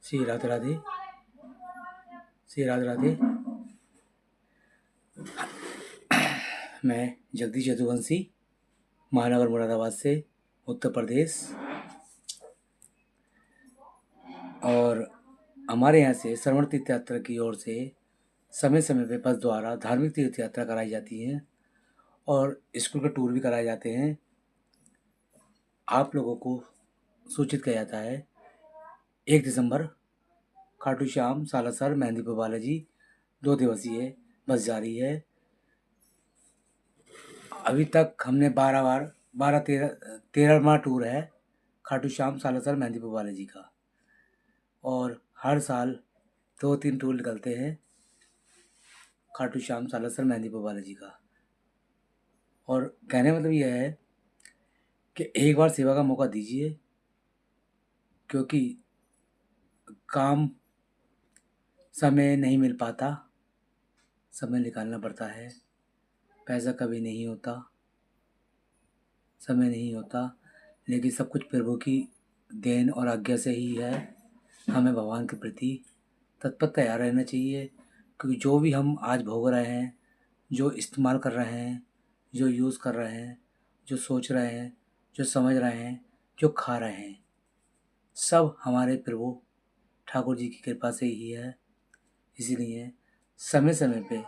श्री राधे राधे। श्री राधे राधे। मैं जगदीश यदुवंशी, महानगर मुरादाबाद से, उत्तर प्रदेश। और हमारे यहाँ से श्रवण तीर्थ यात्रा की ओर से समय समय पे बस द्वारा धार्मिक तीर्थ यात्रा कराई जाती है और स्कूल के टूर भी कराए जाते हैं। आप लोगों को सूचित किया जाता है 1 दिसंबर खाटू श्याम, सालासर, मेहंदीपुर बालाजी 2 दिवसीय बस जा रही है। अभी तक हमने 13वां टूर है खाटू श्याम, सालासर, मेहंदीपुर बालाजी का। और हर साल 2-3 टूर निकलते हैं खाटू श्याम, सालासर, मेहंदीपुर बालाजी का। और कहने मतलब यह है कि एक बार सेवा का मौका दीजिए, क्योंकि काम समय नहीं मिल पाता, समय निकालना पड़ता है। पैसा कभी नहीं होता, समय नहीं होता, लेकिन सब कुछ प्रभु की देन और आज्ञा से ही है। हमें भगवान के प्रति तत्पर तैयार रहना चाहिए, क्योंकि जो भी हम आज भोग रहे हैं, जो इस्तेमाल कर रहे हैं, जो यूज़ कर रहे हैं, जो सोच रहे हैं, जो समझ रहे हैं, जो खा रहे हैं, सब हमारे प्रभु ठाकुर जी की कृपा से ही है। इसीलिए समय समय पे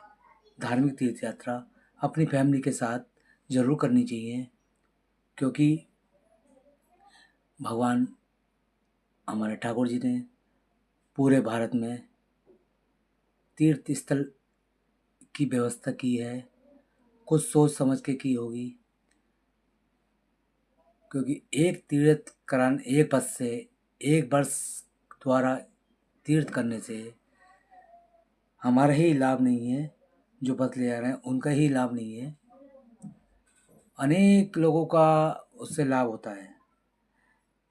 धार्मिक तीर्थ यात्रा अपनी फैमिली के साथ ज़रूर करनी चाहिए, क्योंकि भगवान हमारे ठाकुर जी ने पूरे भारत में तीर्थ स्थल की व्यवस्था की है। कुछ सोच समझ के की होगी, क्योंकि एक तीर्थ कराने, एक बस से, एक बस द्वारा तीर्थ करने से हमारा ही लाभ नहीं है, जो बस ले जा रहे हैं उनका ही लाभ नहीं है, अनेक लोगों का उससे लाभ होता है।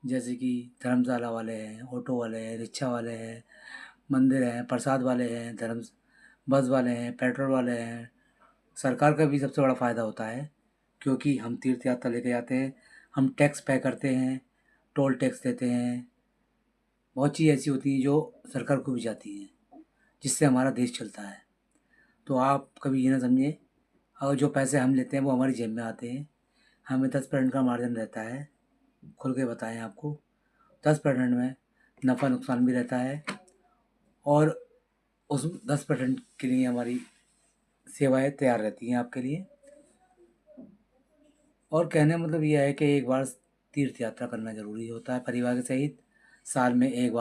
जैसे कि धर्मशाला वाले हैं, ऑटो वाले हैं, रिक्शा वाले हैं, मंदिर हैं, प्रसाद वाले हैं, बस वाले हैं, पेट्रोल वाले हैं। सरकार का भी सबसे बड़ा फ़ायदा होता है, क्योंकि हम तीर्थ यात्रा लेके जाते हैं, हम टैक्स पे करते हैं, टोल टैक्स देते हैं। बहुत चीज़ ऐसी होती हैं जो सरकार को भी जाती हैं, जिससे हमारा देश चलता है। तो आप कभी ये ना समझें, और जो पैसे हम लेते हैं वो हमारी जेब में आते हैं। हमें 10% का मार्जिन रहता है, खुल के बताएं आपको। 10% में नफ़ा नुकसान भी रहता है, और उस 10% के लिए हमारी सेवाएं तैयार रहती हैं आपके लिए। और कहने का मतलब यह है कि एक बार तीर्थ यात्रा करना ज़रूरी होता है परिवार के सहित, साल में एक बार।